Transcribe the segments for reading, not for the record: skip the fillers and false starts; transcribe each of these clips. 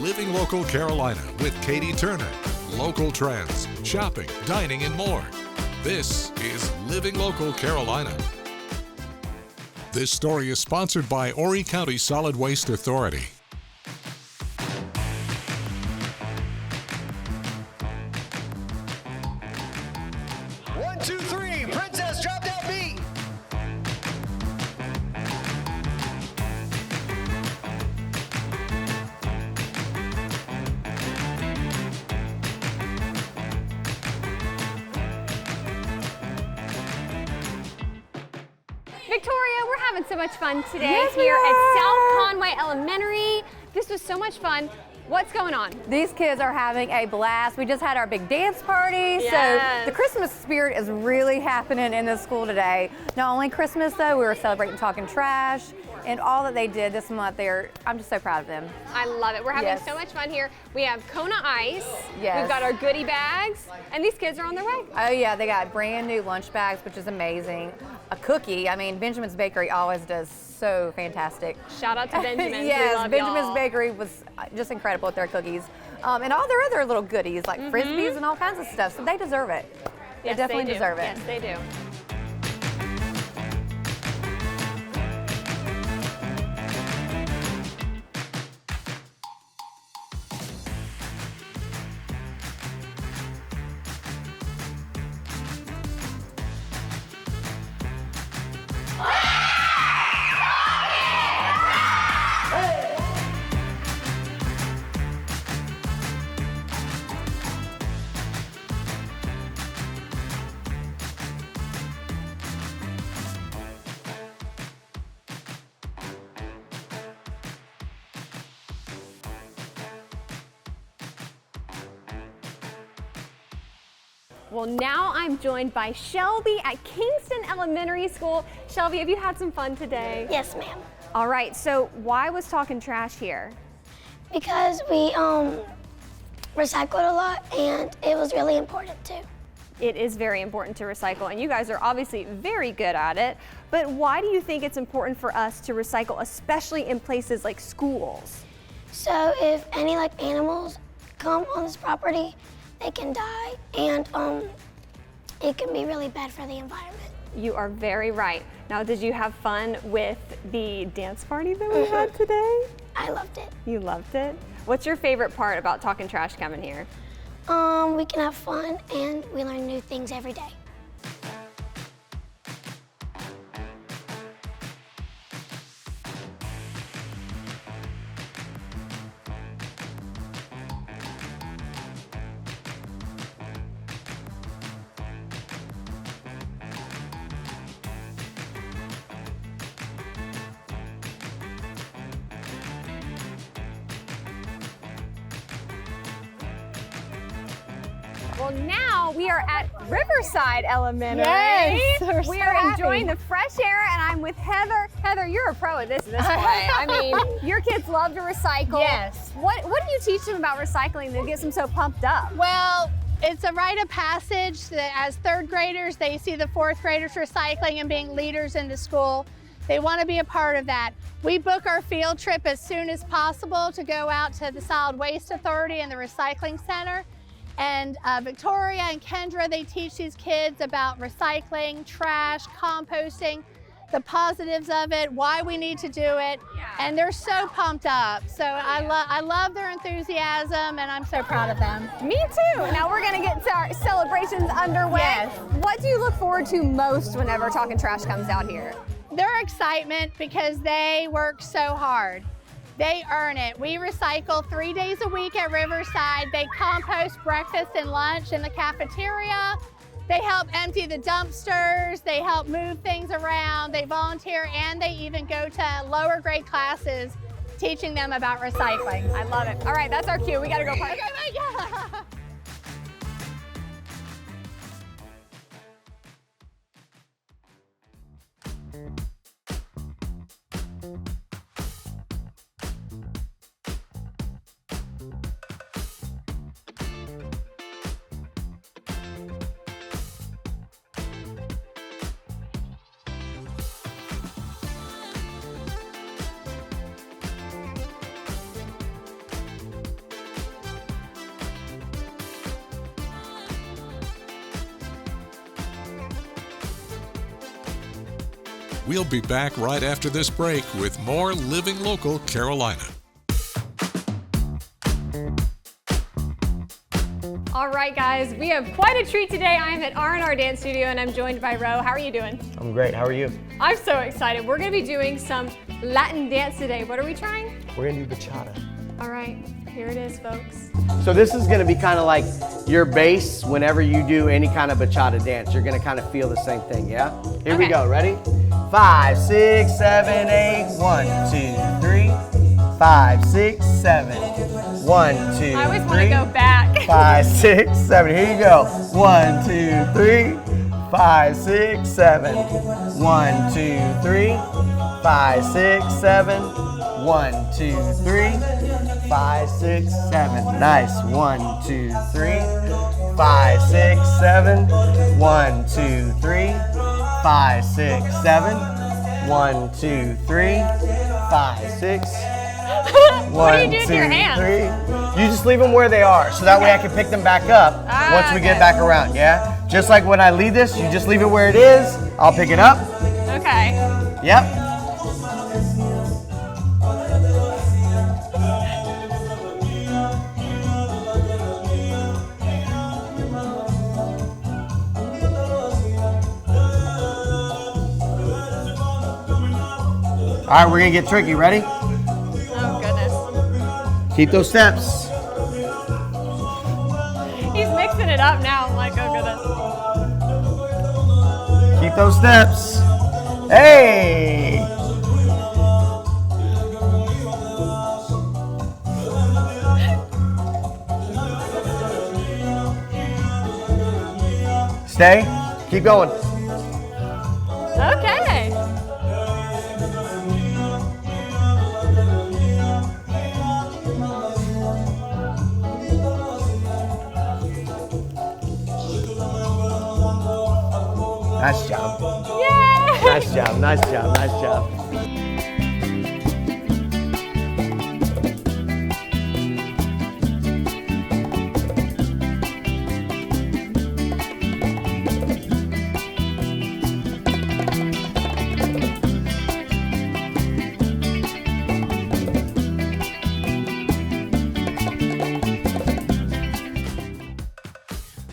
Living Local Carolina with Katie Turner. Local trends, shopping, dining, and more. This is Living Local Carolina. This story is sponsored by Horry County Solid Waste Authority. One, two, three, Princess, drop that beat. Victoria, we're having so much fun today Yes, we here at are. South Conway Elementary. This was so much fun. What's going on? These kids are having a blast. We just had our big dance party. Yes. So the Christmas spirit is really happening in this school today. Not only Christmas though, we were celebrating Talking Trash and all that they did this month. I'm just so proud of them. I love it. We're having Yes. so much fun here. We have Kona Ice. Yes. We've got our goodie bags, and these kids are on their way. Oh yeah, they got brand new lunch bags, which is amazing. A cookie, I mean, Benjamin's Bakery always does so fantastic. Shout out to Benjamin. Yes, We love Benjamin's y'all. Bakery was just incredible with their cookies. And all their other little goodies like Frisbees and all kinds of stuff, so they deserve it. Yes, they definitely do. deserve it. Yes, they do. Well, now I'm joined by Shelby at Kingston Elementary School. Shelby, have you had some fun today? Yes, ma'am. All right, so why was Talking Trash here? Because we recycled a lot, and it was really important too. It is very important to recycle, and you guys are obviously very good at it. But why do you think it's important for us to recycle, especially in places like schools? So if any animals come on this property, they can die, and it can be really bad for the environment. You are very right. Now, did you have fun with the dance party that we had today? I loved it. You loved it? What's your favorite part about Talking Trash coming here? We can have fun, and we learn new things every day. Well, now we are at Riverside Elementary. Yes, we're so we are happy. enjoying the fresh air, and I'm with Heather. Heather, you're a pro at this point. I mean, your kids love to recycle. Yes. What do you teach them about recycling that gets them so pumped up? Well, it's a rite of passage that as third graders, they see the fourth graders recycling and being leaders in the school. They want to be a part of that. We book our field trip as soon as possible to go out to the Solid Waste Authority and the Recycling Center. And Victoria and Kendra, they teach these kids about recycling, trash, composting, the positives of it, why we need to do it, and they're so pumped up. So I love their enthusiasm, and I'm so proud of them. Me too. Now we're gonna get to our celebrations underway. Yes. What do you look forward to most whenever Talking Trash comes out here? Their excitement because they work so hard. They earn it. We recycle 3 days a week at Riverside. They compost breakfast and lunch in the cafeteria. They help empty the dumpsters. They help move things around. They volunteer, and they even go to lower grade classes teaching them about recycling. I love it. All right, that's our cue. We gotta go party. Yeah. We'll be back right after this break with more Living Local Carolina. All right, guys, we have quite a treat today. I am at R&R Dance Studio and I'm joined by Ro. How are you doing? I'm great. How are you? I'm so excited. We're going to be doing some Latin dance today. What are we trying? We're going to do bachata. All right, here it is, folks. So this is going to be kind of like your base whenever you do any kind of bachata dance. You're going to kind of feel the same thing, yeah? Here we Okay. go. Ready? 5, 6, 7, 8. 1, 2, 3. 5, 6, 7. 1, 2, 3. I always want to go back. 5, 6, 7. Here you go. 1, 2, 3. 5, 6, 7. 1, 2, 3. 5, 6, 7. 1, 2, 3. 5, 6, 7. Nice. 1, 2, 3. 5, 6, 7. 1, 2, 3. 5, 6, 7. 1, 2, 3. 5, 6. What do you do with your hands? 3. You just leave them where they are, so that way I can pick them back up once we get okay. back around, yeah? Just like when I leave this, you just leave it where it is. I'll pick it up. Okay. Yep. All right, we're gonna get tricky. Ready? Oh, goodness. Keep those steps. He's mixing it up now. I'm like, oh, goodness. Keep those steps. Hey! Stay. Keep going. Okay. Nice job. Yay! Nice job. Nice job. Nice job.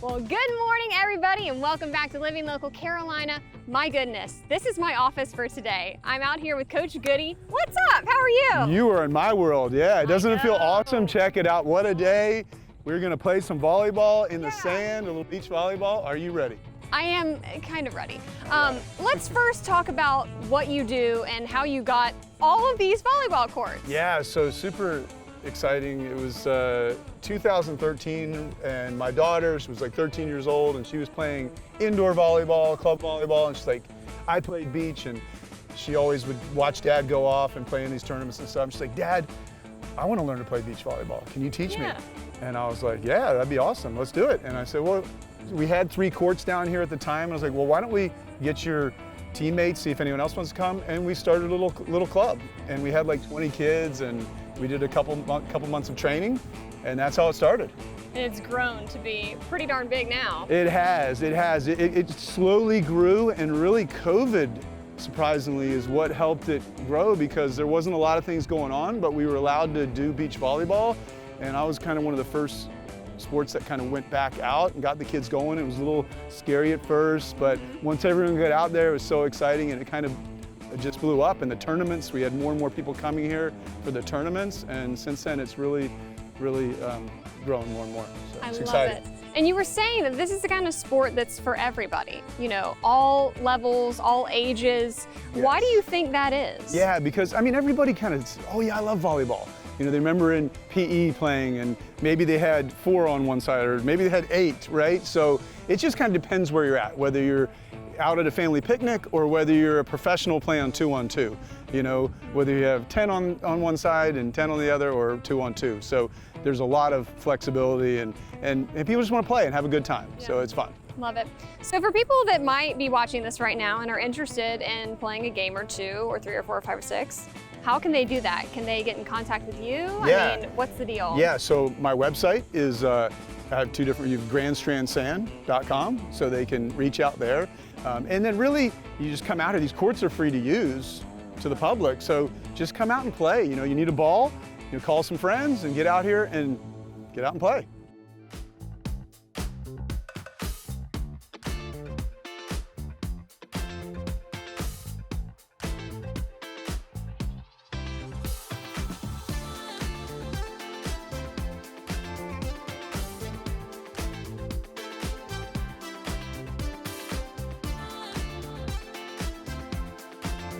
Well, good morning, everybody, and welcome back to Living Local Carolina. My goodness, this is my office for today. I'm out here with Coach Goody. What's up? How are you? You are in my world, yeah. Doesn't it feel awesome? Check it out. What a day. We're gonna play some volleyball in the sand, a little beach volleyball. Are you ready? I am kind of ready. Let's first talk about what you do and how you got all of these volleyball courts. Yeah, so super exciting. It was 2013 and my daughter, she was like 13 years old and she was playing indoor volleyball, club volleyball, and she's like, I played beach, and she always would watch Dad go off and play in these tournaments and stuff. And she's like, Dad, I want to learn to play beach volleyball. Can you teach me? And I was like, yeah, that'd be awesome. Let's do it. And I said, well, we had 3 courts down here at the time. And I was like, well, why don't we get your teammates, see if anyone else wants to come? And we started a little club, and we had like 20 kids, and we did a couple months of training, and that's how it started. And it's grown to be pretty darn big now. It has. It slowly grew, and really COVID, surprisingly, is what helped it grow, because there wasn't a lot of things going on, but we were allowed to do beach volleyball, and I was kind of one of the first sports that kind of went back out and got the kids going. It was a little scary at first, but once everyone got out there, it was so exciting, and it kind of just blew up. And the tournaments, we had more and more people coming here for the tournaments, and since then it's really grown more and more. So I it's love exciting. it. And you were saying that this is the kind of sport that's for everybody, you know, all levels, all ages. Why do you think that is? Yeah, because I mean, everybody kind of, oh yeah, I love volleyball. You know, they remember in PE playing, and maybe they had 4 on one side, or maybe they had 8, right? So it just kind of depends where you're at, whether you're out at a family picnic or whether you're a professional playing 2-on-2. You know, whether you have 10 on one side and 10 on the other, or 2-on-2. So there's a lot of flexibility, and people just want to play and have a good time. So it's fun. Love it. So for people that might be watching this right now and are interested in playing a game or 2 or 3 or 4 or 5 or 6, how can they do that? Can they get in contact with you? Yeah. I mean, what's the deal? Yeah, so my website is I have two different, you have grandstrandsand.com, so they can reach out there. And then really, you just come out here. These courts are free to use to the public, so just come out and play. You know, you need a ball, you know, call some friends and get out here and get out and play.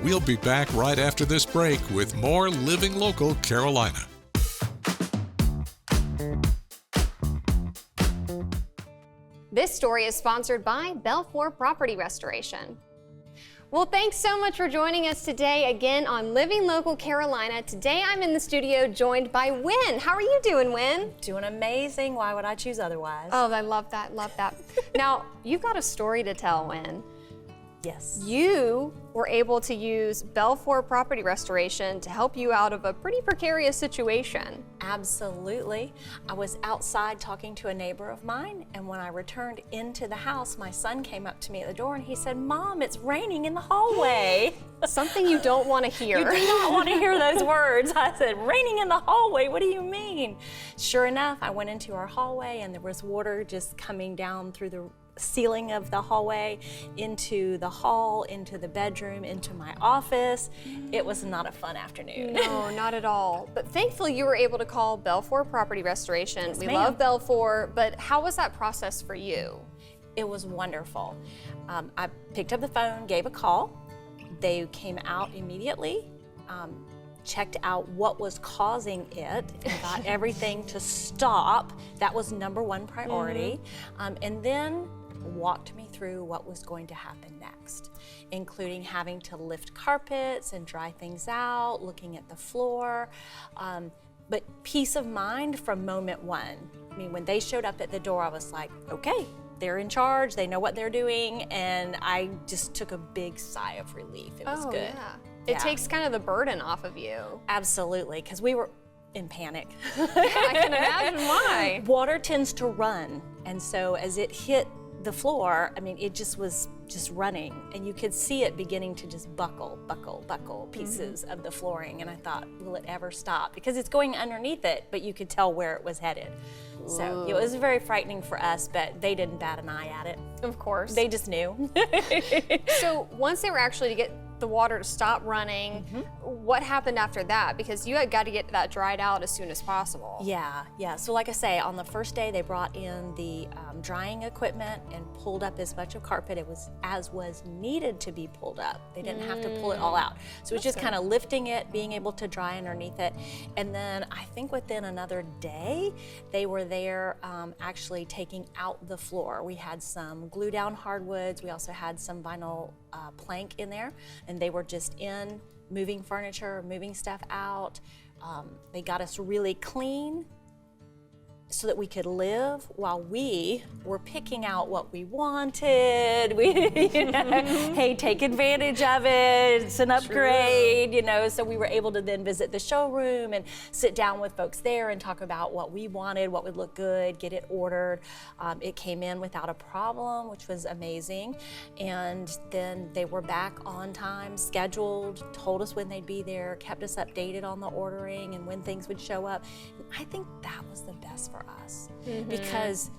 We'll be back right after this break with more Living Local Carolina. This story is sponsored by Belfour Property Restoration. Well, thanks so much for joining us today again on Living Local Carolina. Today I'm in the studio joined by Wynn. How are you doing, Wynn? Doing amazing. Why would I choose otherwise? Oh, I love that, love that. Now, you've got a story to tell, Wynn. Yes. You were able to use Belfour Property Restoration to help you out of a pretty precarious situation. Absolutely. I was outside talking to a neighbor of mine, and when I returned into the house, my son came up to me at the door and he said, "Mom, it's raining in the hallway." Something you don't want to hear. You do not want to hear those words. I said, "Raining in the hallway, what do you mean?" Sure enough, I went into our hallway and there was water just coming down through the ceiling of the hallway, into the hall, into the bedroom, into my office. It was not a fun afternoon. No, not at all. But thankfully you were able to call Belfour Property Restoration. Yes, we ma'am. love Belfour, but how was that process for you? It was wonderful. I picked up the phone, gave a call. They came out immediately, checked out what was causing it, and got everything to stop. That was number one priority. And then walked me through what was going to happen next, including having to lift carpets and dry things out, looking at the floor. But peace of mind from moment one. I mean, when they showed up at the door, I was like, okay, they're in charge, they know what they're doing, and I just took a big sigh of relief. It was good. Yeah. It takes kind of the burden off of you. Absolutely, because we were in panic. I can imagine why. Water tends to run, and so as it hit the floor, I mean, it just was just running, and you could see it beginning to just buckle pieces of the flooring, and I thought, will it ever stop? Because it's going underneath it, but you could tell where it was headed. So it was very frightening for us, but they didn't bat an eye at it. Of course. They just knew. So once they were actually to get the water to stop running, what happened after that? Because you had got to get that dried out as soon as possible. Yeah. So like I say, on the first day, they brought in the drying equipment and pulled up as much of carpet as was needed to be pulled up. They didn't have to pull it all out. So it was just kind of lifting it, being able to dry underneath it. And then I think within another day, they were there actually taking out the floor. We had some glue down hardwoods. We also had some vinyl plank in there, and they were just in moving furniture, moving stuff out. They got us really clean so that we could live while we were picking out what we wanted. Hey, take advantage of it. It's an upgrade, So we were able to then visit the showroom and sit down with folks there and talk about what we wanted, what would look good, get it ordered. It came in without a problem, which was amazing. And then they were back on time, scheduled, told us when they'd be there, kept us updated on the ordering and when things would show up. And I think that was the best for us, because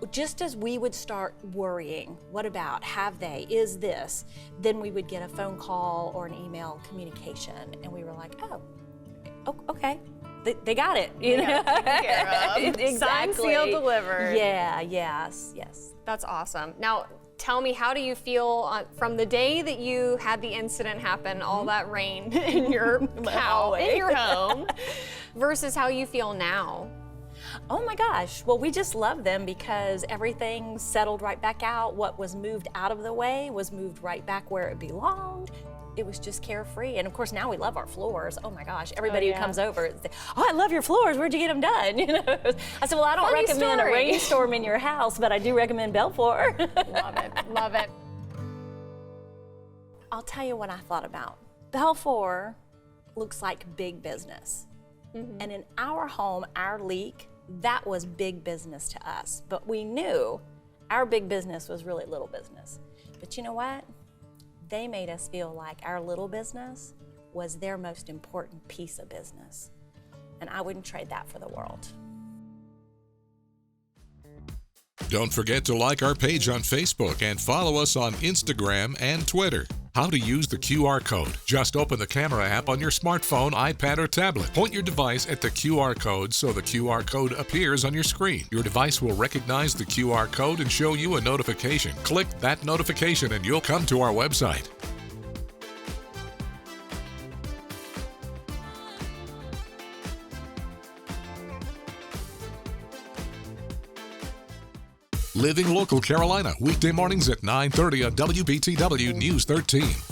just as we would start worrying, what about, have they, is this, then we would get a phone call or an email communication, and we were like, oh, okay, they got it. Taken care of. Exactly. Signed, sealed, delivered. Yeah, yes. That's awesome. Now, tell me, how do you feel from the day that you had the incident happen, all that rain in your in your home, versus how you feel now? Oh my gosh, well, we just love them because everything settled right back out. What was moved out of the way was moved right back where it belonged. It was just carefree. And of course, now we love our floors. Oh my gosh, everybody who comes over, I love your floors, where'd you get them done? I said, well, I don't recommend a rainstorm in your house, but I do recommend Belfour. Love it. I'll tell you what I thought about. Belfour looks like big business. And in our home, our leak that was big business to us. But we knew our big business was really little business. But you know what? They made us feel like our little business was their most important piece of business. And I wouldn't trade that for the world. Don't forget to like our page on Facebook and follow us on Instagram and Twitter. How to use the QR code. Just open the camera app on your smartphone, iPad, or tablet. Point your device at the QR code so the QR code appears on your screen. Your device will recognize the QR code and show you a notification. Click that notification and you'll come to our website. Living Local Carolina, weekday mornings at 9:30 on WBTW News 13.